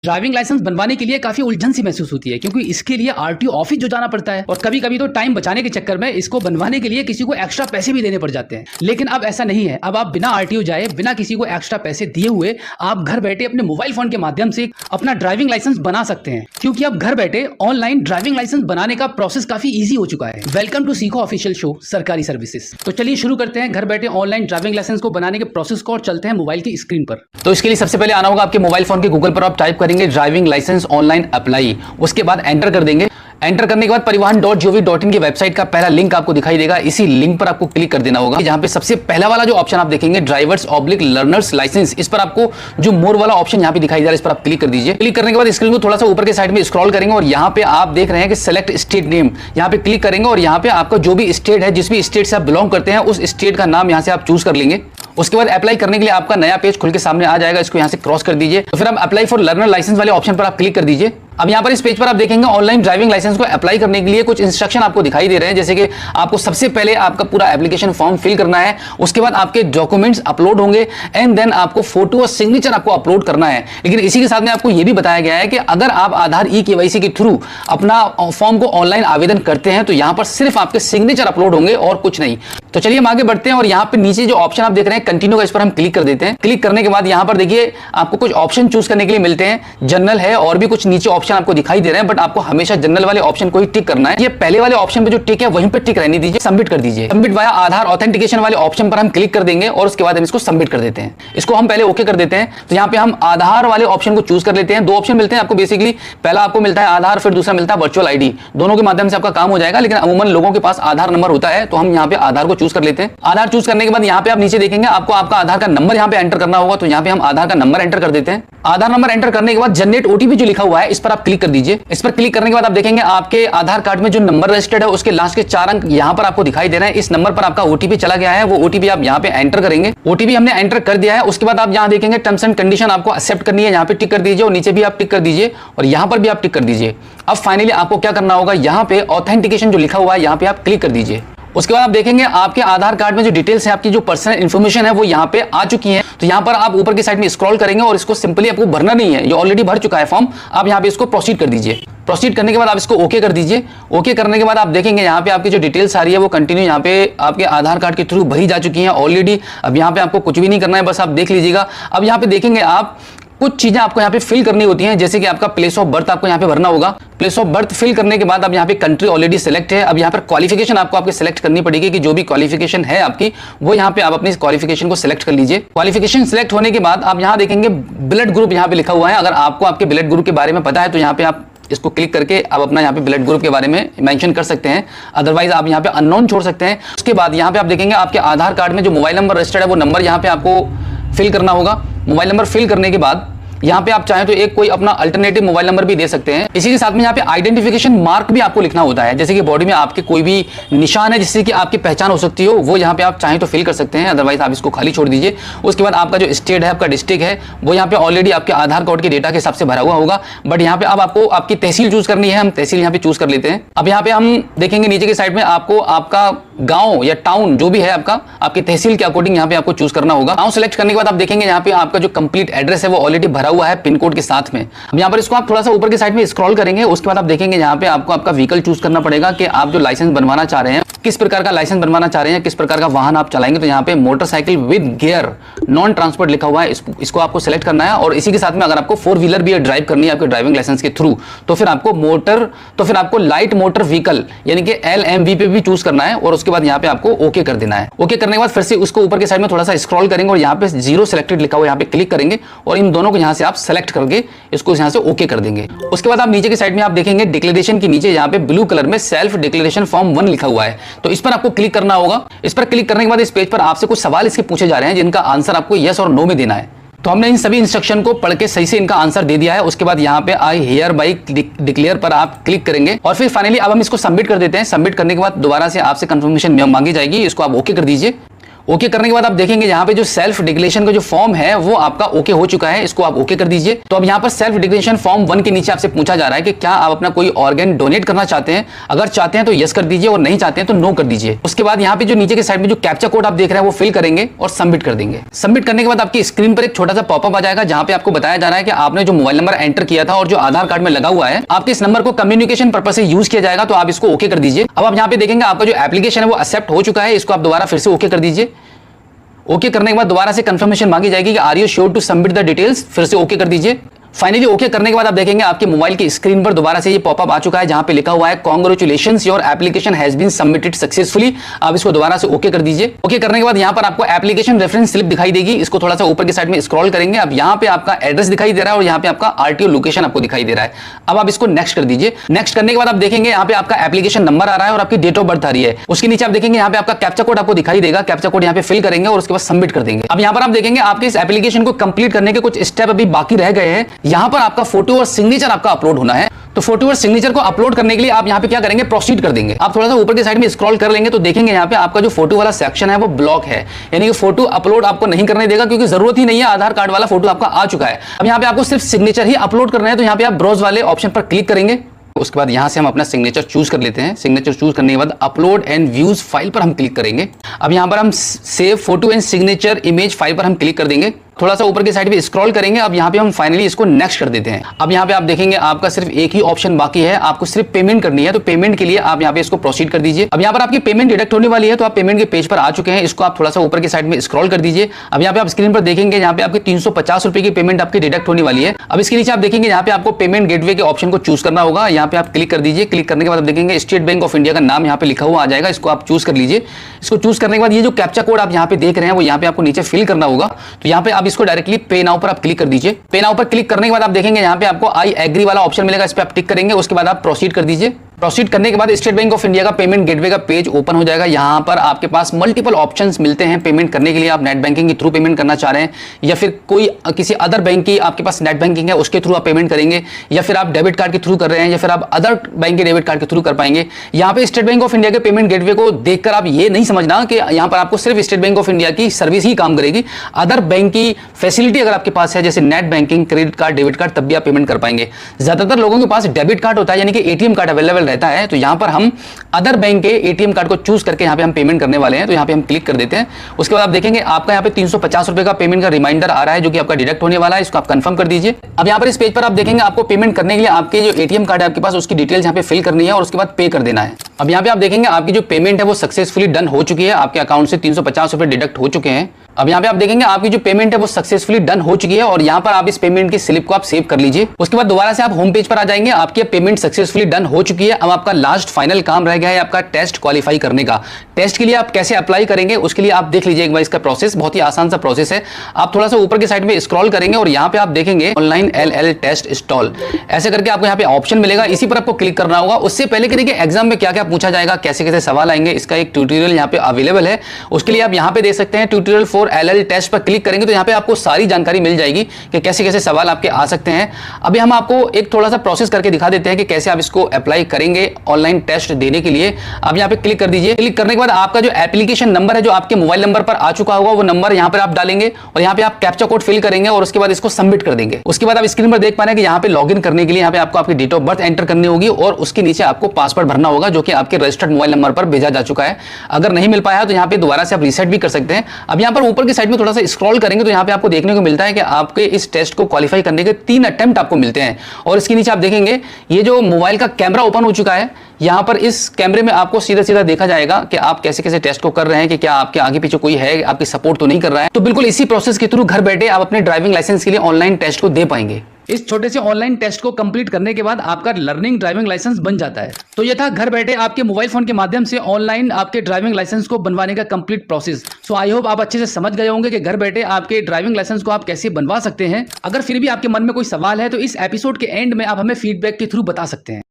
Driving licence बनवाने के लिए काफी उलझन सी महसूस होती है क्योंकि इसके लिए आरटीओ ऑफिस जो जाना पड़ता है और कभी कभी तो टाइम बचाने के चक्कर में इसको बनवाने के लिए किसी को एक्स्ट्रा पैसे भी देने पड़ जाते हैं। लेकिन अब ऐसा नहीं है। अब आप बिना आरटीओ जाए, बिना किसी को एक्स्ट्रा पैसे दिए हुए आप घर बैठे अपने मोबाइल फोन के माध्यम से अपना ड्राइविंग लाइसेंस बना सकते हैं, क्योंकि अब घर बैठे ऑनलाइन ड्राइविंग लाइसेंस बनाने का प्रोसेस काफी ईजी हो चुका है। वेलकम टू सीखो ऑफिशियल शो सरकारी सर्विसेज। तो चलिए शुरू करते हैं घर बैठे ऑनलाइन ड्राइविंग लाइसेंस को बनाने के प्रोसेस को और चलते हैं मोबाइल की स्क्रीन पर। तो इसके लिए सबसे पहले आना होगा आपके मोबाइल फोन के गूगल पर, आप टाइप करेंगे ड्राइविंग लाइसेंस ऑनलाइन अप्लाई, उसके बाद एंटर कर देंगे। एंटर करने के बाद परिवहन.gov.in की वेबसाइट का पहला लिंक आपको दिखाई देगा। इसी लिंक पर आपको क्लिक कर देना होगा, जहां पे सबसे पहला वाला जो ऑप्शन आप देखेंगे ड्राइवर्स/लर्नर्स लाइसेंस, इस पर आपको जो मोर वाला ऑप्शन यहां पे दिखाई दे रहा है, इस पर आप क्लिक कर दीजिए। क्लिक करने के बाद स्क्रीन को थोड़ा सा ऊपर के साइड में स्क्रॉल करेंगे और यहां पे आप देख रहे हैं कि सेलेक्ट स्टेट नेम, यहां पे क्लिक करेंगे और यहां पे आपका जो भी स्टेट है, जिस भी स्टेट से आप बिलोंग करते हैं, उस स्टेट का नाम यहां से आप चूज कर लेंगे। उसके बाद अप्लाई करने के लिए आपका नया पेज खुल के सामने आ जाएगा, इसको यहां से क्रॉस कर दीजिए। तो फिर आप अप्लाई फॉर लर्नर लाइसेंस वाले ऑप्शन पर आप क्लिक कर दीजिए। अब यहां पर इस पेज पर आप देखेंगे ऑनलाइन ड्राइविंग लाइसेंस को अप्लाई करने के लिए कुछ इंस्ट्रक्शन आपको दिखाई दे रहे हैं, जैसे कि आपको सबसे पहले आपका पूरा एप्लीकेशन फॉर्म फिल करना है, उसके बाद आपके डॉक्यूमेंट्स अपलोड होंगे एंड देन आपको फोटो और सिग्नेचर आपको अपलोड करना है। लेकिन इसी के साथ में आपको यह भी बताया गया है कि अगर आप आधार ई-केवाईसी के थ्रू अपना फॉर्म को ऑनलाइन आवेदन करते हैं तो यहां पर सिर्फ आपके सिग्नेचर अपलोड होंगे और कुछ नहीं। तो चलिए हम आगे बढ़ते हैं और यहां पे नीचे जो ऑप्शन आप देख रहे हैं कंटिन्यू का, इस पर हम क्लिक कर देते हैं। क्लिक करने के बाद यहां पर देखिए आपको कुछ ऑप्शन चूज करने के लिए मिलते हैं, जनरल है और भी कुछ नीचे ऑप्शन आपको दिखाई दे रहे हैं, बट आपको हमेशा जनरल वाले ऑप्शन को ही टिक करना है। ये पहले वाले ऑप्शन पे जो टिक है वहीं पे टिक रहने दीजिए, सबमिट कर दीजिए। सबमिट वाया आधार ऑथेंटिकेशन वाले ऑप्शन पर हम क्लिक कर देंगे और उसके बाद हम इसको सबमिट कर देते हैं। इसको हम पहले ओके कर देते हैं। तो यहां पे हम आधार वाले ऑप्शन को चूज कर लेते हैं। दो ऑप्शन मिलते हैं आपको बेसिकली, पहला आपको मिलता है आधार, फिर दूसरा मिलता है वर्चुअल आईडी। दोनों के माध्यम से आपका काम हो जाएगा, लेकिन अमूमन लोगों के पास आधार नंबर होता है, तो हम यहां पे आधार को चूज कर लेते हैं। आधार चूज करने के बाद यहां पे आप नीचे देखेंगे आपको आपका आधार का नंबर यहां पे एंटर करना होगा, तो यहां पे हम आधार का नंबर एंटर कर देते हैं। आधार नंबर एंटर करने के बाद जनरेट ओटीपी जो लिखा हुआ है, इस पर आप क्लिक कर दीजिए। इस पर क्लिक करने के बाद आप देखेंगे आपके आधार कार्ड में जो नंबर रजिस्टर्ड है उसके लास्ट के 4 अंक यहां पर आपको दिखाई दे रहे हैं। इस नंबर पर आपका ओटीपी चला गया है, वो ओटीपी आप यहां पे एंटर करेंगे। ओटीपी हमने एंटर कर दिया है। उसके बाद आप यहां देखेंगे टर्म्स एंड कंडीशन आपको एक्सेप्ट करनी है, यहां पे टिक कर दीजिए और नीचे भी आप टिक कर दीजिए और यहां पर भी आप टिक कर दीजिए। अब फाइनली आपको क्या करना होगा, यहां पे ऑथेंटिकेशन जो लिखा हुआ है यहां पे आप क्लिक कर दीजिए। उसके बाद आप देखेंगे आपके आधार कार्ड में जो डिटेल्स है, आपकी जो पर्सनल इंफॉर्मेशन है वो यहाँ पे आ चुकी है। तो यहाँ पर आप ऊपर की साइड में स्क्रॉल करेंगे और इसको सिंपली आपको भरना नहीं है, ये ऑलरेडी भर चुका है फॉर्म। आप यहाँ पे इसको प्रोसीड कर दीजिए। प्रोसीड करने के बाद आप इसको ओके कर दीजिए। ओके करने के बाद आप देखेंगे यहाँ पे आपकी जो डिटेल्स आ रही है वो कंटिन्यू यहाँ पे आपके आधार कार्ड के थ्रू भरी जा चुकी है ऑलरेडी। अब यहाँ पे आपको कुछ भी नहीं करना है, बस आप देख लीजिएगा। अब यहाँ पे देखेंगे आप कुछ चीजें आपको यहाँ पे फिल करनी होती हैं, जैसे कि आपका प्लेस ऑफ बर्थ आपको यहाँ पे भरना होगा। प्लेस ऑफ बर्थ फिल करने के बाद अब यहाँ पे कंट्री ऑलरेडी सेलेक्ट है। अब यहाँ पर क्वालिफिकेशन आपको आपके सेलेक्ट करनी पड़ेगी कि जो भी क्वालिफिकेशन है आपकी, वो यहाँ पे आप अपनी क्वालिफिकेशन को सिलेक्ट कर लीजिए। क्वालिफिकेशन सिलेक्ट होने के बाद आप यहाँ देखेंगे ब्लड ग्रुप यहाँ पे लिखा हुआ है। अगर आपको आपके ब्लड ग्रुप के बारे में पता है तो यहाँ पे आप इसको क्लिक करके आप अपना यहाँ पे ब्लड ग्रुप के बारे में मेंशन कर सकते हैं, अदरवाइज आप यहाँ पे अननोन छोड़ सकते हैं। उसके बाद यहाँ पे आप देखेंगे आपके आधार कार्ड में जो मोबाइल नंबर रजिस्टर्ड है वो नंबर यहाँ पे आपको फिल करना होगा। मोबाइल नंबर फिल करने के बाद यहाँ पे आप चाहें तो एक कोई अपना अल्टरनेटिव मोबाइल नंबर भी दे सकते हैं। इसी के साथ में यहाँ पे आइडेंटिफिकेशन मार्क भी आपको लिखना होता है, जैसे कि बॉडी में आपके कोई भी निशान है जिससे कि आपकी पहचान हो सकती हो, वो यहाँ पे आप चाहें तो फिल कर सकते हैं, अदरवाइज आप इसको खाली छोड़ दीजिए। उसके बाद आपका जो स्टेट है, आपका डिस्ट्रिक्ट है, वो यहाँ पे ऑलरेडी आपके आधार कार्ड के डेटा के हिसाब से भरा हुआ होगा, बट यहाँ पे अब आपको आपकी तहसील चूज करनी है। हम तहसील यहाँ पे चूज कर लेते हैं। अब यहाँ पे हम देखेंगे नीचे की साइड में आपको आपका गांव या टाउन जो भी है आपका, आपकी तहसील के अकॉर्डिंग यहाँ पे आपको चूज करना होगा। गांव सेलेक्ट करने के बाद आप देखेंगे यहाँ पे आपका जो कंप्लीट एड्रेस है वो ऑलरेडी भरा हुआ है पिन कोड के साथ में। अब यहाँ पर इसको आप थोड़ा सा ऊपर की साइड में स्क्रॉल करेंगे, उसके बाद आप देखेंगे यहाँ पे आपको आपका व्हीकल चूज करना पड़ेगा कि आप जो लाइसेंस बनवाना चाह रहे हैं, किस प्रकार का लाइसेंस बनवाना चाह रहे हैं, किस प्रकार का वाहन आप चलाएंगे। तो यहाँ पे motorcycle with gear non transport लिखा हुआ है, इसको आपको सेलेक्ट करना है। और इसी के साथ में अगर आपको 4 व्हीलर भी ड्राइव करनी है आपके ड्राइविंग लाइसेंस के थ्रू, तो फिर आपको लाइट मोटर व्हीकल यानी कि LMV पे भी चूज करना है और उसके बाद यहाँ पे आपको ओके कर देना है। ओके करने के बाद फिर से उसको ऊपर के साइड में थोड़ा सा स्क्रॉल करेंगे और यहाँ पे 0 सिलेक्टेड लिखा हुआ यहाँ पे क्लिक करेंगे और इन दोनों को यहाँ से आप सेलेक्ट करके इसको यहाँ से ओके कर देंगे। उसके बाद आप नीचे की साइड में आप देखेंगे डिक्लेरेशन के नीचे यहाँ पे ब्लू कलर में सेल्फ डिक्लेरेशन फॉर्म 1 लिखा हुआ है, तो इस पर आपको क्लिक करना होगा। इस पर क्लिक करने के बाद इस पेज पर आपसे कुछ सवाल इसके पूछे जा रहे हैं जिनका आंसर आपको यस और नो में देना है। तो हमने इन सभी इंस्ट्रक्शन को पढ़ के सही से इनका आंसर दे दिया है। उसके बाद यहाँ पे आई हियर बाई डिक्लेयर पर आप क्लिक करेंगे और फिर फाइनली अब हम इसको सबमिट कर देते हैं। सबमिट करने के बाद दोबारा से आपसे कंफर्मेशन मांगी जाएगी, इसको आप ओके कर दीजिए। ओके करने के बाद आप देखेंगे यहाँ पे जो सेल्फ डिक्लेरेशन का जो फॉर्म है वो आपका ओके हो चुका है, इसको आप ओके कर दीजिए। तो अब यहाँ पर सेल्फ डिक्लेरेशन फॉर्म 1 के नीचे आपसे पूछा जा रहा है कि क्या आप अपना कोई ऑर्गन डोनेट करना चाहते हैं। अगर चाहते हैं तो यस कर दीजिए और नहीं चाहते हैं तो नो कर दीजिए। उसके बाद यहाँ पे जो नीचे के साइड में जो कैप्चा कोड आप देख रहे हैं वो फिल करेंगे और सबमिट कर देंगे। सबमिट करने के बाद आपकी स्क्रीन पर एक छोटा सा पॉपअप आ जाएगा जहां पे आपको बताया जा रहा है कि आपने जो मोबाइल नंबर एंटर किया था और जो आधार कार्ड में लगा हुआ है आपके इस नंबर को कम्युनिकेशन पर्पस से यूज किया जाएगा, तो आप इसको ओके कर दीजिए। अब आप यहाँ पे देखेंगे आपका जो एप्लीकेशन है वो एक्सेप्ट हो चुका है, इसको आप दोबारा फिर से ओके कर दीजिए। ओके करने के बाद दोबारा से कंफर्मेशन मांगी जाएगी कि are you sure to submit the details, फिर से ओके कर दीजिए। फाइनली ओके करने के बाद आप देखेंगे आपके मोबाइल की स्क्रीन पर दोबारा से ये पॉपअप आ चुका है जहां पे लिखा हुआ है congratulations your application has been submitted successfully. आप इसको दोबारा से ओके कर दीजिए। ओके करने के बाद यहां पर आपको एप्लीकेशन रेफरेंस स्लिप दिखाई देगी, इसको थोड़ा सा ऊपर की साइड में स्क्रॉल करेंगे। अब यहां पे आपका एड्रेस दिखाई दे रहा है और यहां पे आपका आरटीओ लोकेशन आपको दिखाई दे रहा है। अब आप इसको नेक्स्ट कर दीजिए। नेक्स्ट करने के बाद आप देखेंगे यहाँ पे आपका एप्लीकेशन नंबर आ रहा है और आपकी डेट ऑफ बर्थ आ रही है। उसके नीचे आप देखेंगे यहाँ पे आपका कैप्चा कोड आपको दिखाई देगा, कैप्चा कोड यहाँ पे फिल करेंगे और उसके बाद सबमिट कर देंगे। अब यहाँ पर आप देखेंगे आपके इस एप्लीकेशन को कंप्लीट करने के कुछ स्टेप अभी बाकी रह गए हैं। यहाँ पर आपका फोटो और सिग्नेचर आपका अपलोड होना है। तो फोटो और सिग्नेचर को अपलोड करने के लिए आप यहाँ पे क्या करेंगे, प्रोसीड कर देंगे। आप थोड़ा सा ऊपर की साइड में स्क्रॉल कर लेंगे तो देखेंगे यहाँ पे आपका जो फोटो वाला सेक्शन है वो ब्लॉक है, यानी कि फोटो अपलोड आपको नहीं करने देगा क्योंकि जरूरत ही नहीं है, आधार कार्ड वाला फोटो आपका आ चुका है। अब यहाँ पे आपको सिर्फ सिग्नेचर ही अपलोड करना है, तो यहाँ पे आप ब्राउज वाले ऑप्शन पर क्लिक करेंगे। उसके बाद यहां से हम अपना सिग्नेचर चूज कर लेते हैं। सिग्नेचर चूज करने के बाद अपलोड एंड व्यूज फाइल पर हम क्लिक करेंगे। अब यहां पर हम save photo and signature image file पर हम क्लिक कर देंगे। थोड़ा सा ऊपर की साइड पे स्क्रॉल करेंगे। अब यहाँ पे हम फाइनली इसको नेक्स्ट कर देते हैं। अब यहाँ पे आप देखेंगे आपका सिर्फ एक ही ऑप्शन बाकी है, आपको सिर्फ पेमेंट करनी है। तो पेमेंट के लिए आप यहाँ पे इसको प्रोसीड कर दीजिए। अब यहाँ पर आपकी पेमेंट डिडक्ट होने वाली है, तो आप पेमेंट के पेज पर आ चुके हैं। इसको आप थोड़ा सा ऊपर की साइड में स्क्रॉल कर दीजिए। अब यहाँ पे आप स्क्रीन पर देखेंगे यहाँ पे आपकी 350 रुपए की पेमेंट आपकी डिडक्ट होने वाली है। अब इसके नीचे आप देखेंगे यहाँ पे आपको पेमेंट गेटवे के ऑप्शन को चूज करना होगा। यहाँ पे आप क्लिक कर दीजिए। क्लिक करने के बाद आप देखेंगे स्टेट बैंक ऑफ इंडिया का नाम यहाँ पे लिखा हुआ आ जाएगा, इसको आप चूज कर लीजिए। इसको चूज करने के बाद ये जो कैप्चा कोड आप यहाँ पे देख रहे हैं वो यहाँ पे आपको नीचे फिल करना होगा। तो यहाँ पे आप इसको डायरेक्टली पे नाउ पर आप क्लिक कर दीजिए। पे नाउ पर क्लिक करने के बाद आप देखेंगे यहाँ पे आपको आई एग्री वाला ऑप्शन मिलेगा, इस पे आप टिक करेंगे। उसके बाद आप प्रोसीड कर दीजिए। प्रोसीड करने के बाद स्टेट बैंक ऑफ इंडिया का पेमेंट गेटवे का पेज ओपन हो जाएगा। यहाँ पर आपके पास मल्टीपल ऑप्शंस मिलते हैं पेमेंट करने के लिए। आप नेट बैंकिंग के थ्रू पेमेंट करना चाह रहे हैं या फिर कोई किसी अदर बैंक की आपके पास नेट बैंकिंग है उसके थ्रू आप पेमेंट करेंगे, या फिर आप डेबिट कार्ड के थ्रू कर रहे हैं या फिर आप अदर बैंक के डेबिट कार्ड के थ्रू कर पाएंगे। यहाँ पे स्टेट बैंक ऑफ इंडिया के पेमेंट गेटवे को देखकर आप ये नहीं समझना कि यहाँ पर आपको सिर्फ स्टेट बैंक ऑफ इंडिया की सर्विस ही काम करेगी। अदर बैंक की फैसिलिटी अगर आपके पास है जैसे net banking, credit card, debit card, तब भी आप पेमेंट कर पाएंगे। ज्यादातर लोगों के पास डेबिट कार्ड होता है यानी कि एटीएम कार्ड अवेलेबल रहता है, तो यहाँ पर हम अदर बैंक के एटीएम कार्ड को चूज करके यहाँ पे हम पेमेंट करने वाले हैं। तो यहाँ पे हम क्लिक कर देते हैं। उसके बाद आप देखेंगे आपका यहाँ पे 350 रुपए का पेमेंट का रिमाइंडर आ रहा है जो कि आपका डिडक्ट होने वाला है, इसको आप कंफर्म कर दीजिए। अब यहाँ पर इस पेज पर आप देखेंगे आपको पेमेंट करने के लिए आपके जो एटीएम कार्ड है आपके पास उसकी डिटेल्स यहाँ पे फिल करनी है और उसके बाद पे कर देना है। अब यहाँ पे आप देखेंगे आपकी जो पेमेंट है वो सक्सेसफुली डन हो चुकी है, आपके अकाउंट से 350 रुपए डिडक्ट हो चुके हैं। अब यहाँ पे आप देखेंगे आपकी जो पेमेंट है वो सक्सेसफुली डन हो चुकी है और यहाँ पर आप इस पेमेंट की स्लिप को आप सेव कर लीजिए। उसके बाद दोबारा से आप होम पेज पर आ जाएंगे। आपकी पेमेंट सक्सेसफुली डन हो चुकी है। अब आपका लास्ट फाइनल काम रह गया है आपका टेस्ट क्वालिफाई करने का। टेस्ट के लिए आप कैसे अप्लाई करेंगे उसके लिए आप देख लीजिए एक बार इसका प्रोसेस, बहुत ही आसान सा प्रोसेस है। आप थोड़ा सा ऊपर की साइड में स्क्रॉल करेंगे और यहाँ पे आप देखेंगे ऑनलाइन LL टेस्ट इंस्टॉल, ऐसे करके आपको यहाँ पे ऑप्शन मिलेगा, इसी पर आपको क्लिक करना होगा। उससे पहले कि देखिए एग्जाम में क्या क्या पूछा जाएगा, कैसे कैसे सवाल आएंगे, इसका एक ट्यूटोरियल यहाँ पे अवेलेबल है। उसके लिए आप यहाँ पे देख सकते हैं ट्यूटोरियल फॉर LL टेस्ट पर क्लिक करेंगे तो यहाँ पे आपको सारी जानकारी मिल जाएगी कि कैसे कैसे सवाल आपके आ सकते हैं। अभी हम आपको एक थोड़ा सा प्रोसेस करके दिखा देते हैं कि कैसे आप इसको अप्लाई करेंगे ऑनलाइन टेस्ट देने के लिए। अब यहाँ पे क्लिक कर दीजिए। क्लिक करने के बाद आपका जो एप्लीकेशन नंबर है जो आपके मोबाइल नंबर पर आ चुका होगा वो नंबर यहाँ पर आप डालेंगे और यहाँ पे आप कैप्चा कोड फिल करेंगे और उसके बाद इसको सबमिट कर देंगे। उसके बाद आप स्क्रीन पर देख पा रहे हैं कि यहाँ पे लॉगिन करने के लिए यहाँ पे आपको आपकी डेट ऑफ बर्थ एंटर करनी होगी और उसके नीचे आपको पासवर्ड भरना होगा जो कि आपके रजिस्टर्ड मोबाइल नंबर पर भेजा जा चुका है। अगर नहीं मिल पाया तो यहाँ पे दोबारा से आप रीसेट भी कर सकते हैं। अब यहाँ पर ऊपर की साइड में थोड़ा सा स्क्रॉल करेंगे तो यहाँ पे आपको देखने को मिलता है कि आपके इस टेस्ट को क्वालिफाई करने के 3 अटेम्प्ट आपको मिलते हैं और इसके नीचे आप देखेंगे ये जो मोबाइल का कैमरा ओपन हो चुका है। यहाँ पर इस कैमरे में आपको सीधा सीधा देखा जाएगा कि आप कैसे कैसे टेस्ट को कर रहे हैं, कि क्या आपके आगे पीछे कोई है, आपकी सपोर्ट तो नहीं कर रहा है। तो बिल्कुल इसी प्रोसेस के थ्रू घर बैठे आप अपने ड्राइविंग लाइसेंस के लिए ऑनलाइन टेस्ट को दे पाएंगे। इस छोटे से ऑनलाइन टेस्ट को कंप्लीट करने के बाद आपका लर्निंग ड्राइविंग लाइसेंस बन जाता है। तो यह था घर बैठे आपके मोबाइल फोन के माध्यम से ऑनलाइन आपके ड्राइविंग लाइसेंस को बनवाने का complete process. So I hope आप अच्छे से समझ गए होंगे कि घर बैठे आपके ड्राइविंग लाइसेंस को आप कैसे बनवा सकते हैं। अगर फिर भी आपके मन में कोई सवाल है तो इस एपिसोड के एंड में आप हमें फीडबैक के थ्रू बता सकते हैं।